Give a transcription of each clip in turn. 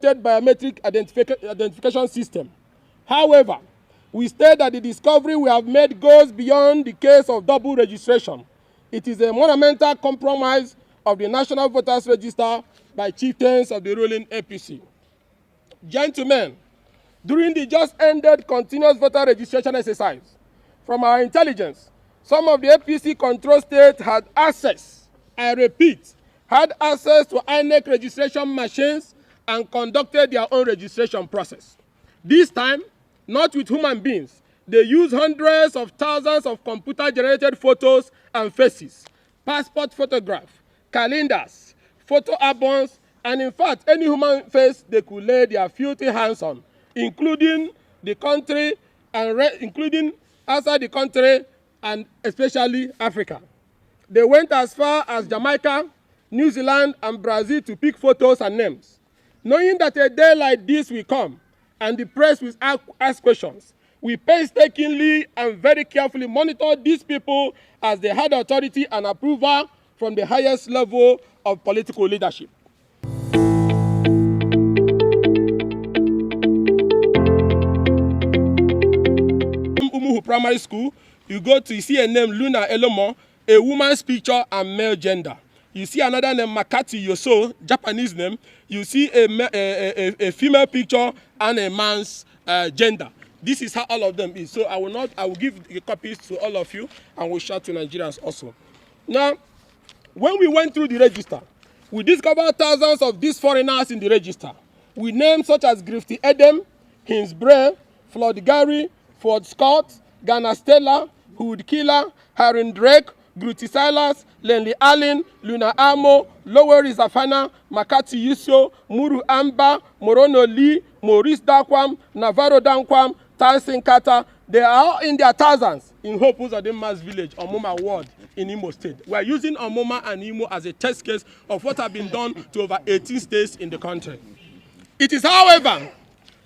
biometric identification system. However, we state that the discovery we have made goes beyond the case of double registration. It is a monumental compromise of the National Voters Register by chieftains of the ruling APC. Gentlemen, during the just ended continuous voter registration exercise, from our intelligence, some of the APC control states had access, I repeat, had access to INEC registration machines and conducted their own registration process. This time, not with human beings, they used hundreds of thousands of computer-generated photos and faces, passport photographs, calendars, photo albums, and in fact, any human face they could lay their filthy hands on, including the country and including outside the country and especially Africa. They went as far as Jamaica, New Zealand, and Brazil to pick photos and names. Knowing that a day like this will come and the press will ask questions, we painstakingly and very carefully monitor these people as they had authority and approval from the highest level of political leadership. Umuhu Primary School, you see a name Luna Elomo, a woman's picture and male gender. You see another name Makati Yoso, Japanese name. You see a female picture and a man's gender. This is how all of them is. So I will give the copies to all of you and we'll share to Nigerians also. Now, when we went through the register, we discovered thousands of these foreigners in the register with names such as Grifty Edem, Hins Bray, Floyd Gary, Ford Scott, Ghana Stella, Hood Killer, Harin Drake, Gruti Silas, Lenley Allen, Luna Amo, Loweri Zafana, Makati Yusio, Muru Amba, Morono Lee, Maurice Dakwam, Navarro Dankwam, Tansin Kata. They are all in their thousands in Hope Uzodinma's village, Omoma Ward in Imo State. We are using Omoma and Imo as a test case of what has been done to over 18 states in the country. It is, however,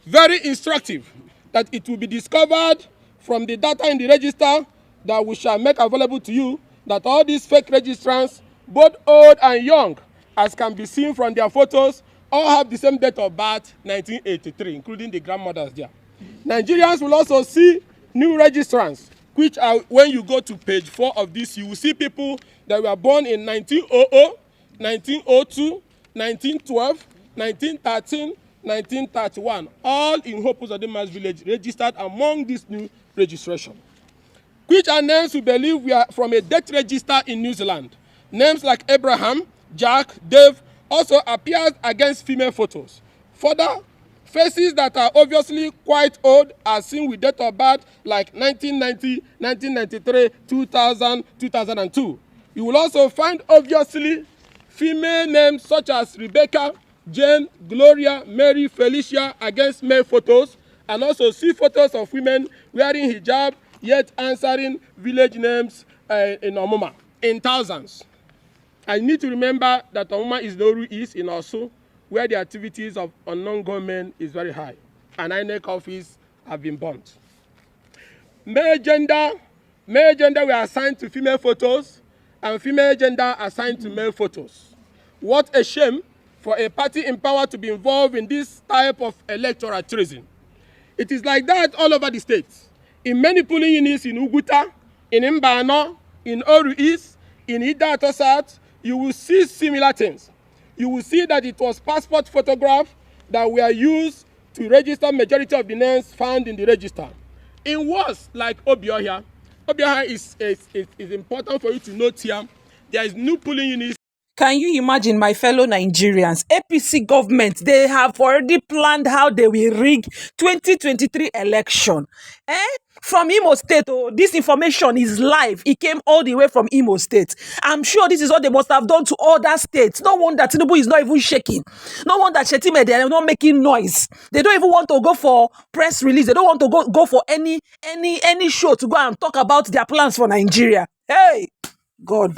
very instructive that it will be discovered from the data in the register that we shall make available to you that all these fake registrants, both old and young, as can be seen from their photos, all have the same date of birth, 1983, including the grandmothers there. Nigerians will also see new registrants, which are, when you go to page 4 of this, you will see people that were born in 1900, 1902, 1912, 1913, 1931, all in Hope Uzodinma's village, registered among this new registration, which are names we believe we are from a death register in New Zealand. Names like Abraham, Jack, Dave also appears against female photos. Further, faces that are obviously quite old are seen with date of birth like 1990, 1993, 2000, 2002. You will also find obviously female names such as Rebecca, Jane, Gloria, Mary, Felicia against male photos, and also see photos of women wearing hijab yet answering village names in Omoma in thousands. I need to remember that Omoma is Noru East in Osu, where the activities of unknown gunmen is very high, and INEC office have been burnt. Male gender were assigned to female photos, and female gender assigned to male photos. What a shame for a party in power to be involved in this type of electoral treason. It is like that all over the states. In many polling units in Uguta, in Mbano, in Oru East, in Idato South, you will see similar things. You will see that it was passport photographs that were used to register majority of the names found in the register. In words like Obioha is important for you to note here. There is new polling units. Can you imagine, my fellow Nigerians? APC government, they have already planned how they will rig 2023 election. From Imo State, this information is live. It came all the way from Imo State. I'm sure this is what they must have done to other states. No wonder Tinubu is not even shaking. No wonder Shetime, they are not making noise. They don't even want to go for press release. They don't want to go for any show to go and talk about their plans for Nigeria. Hey, God.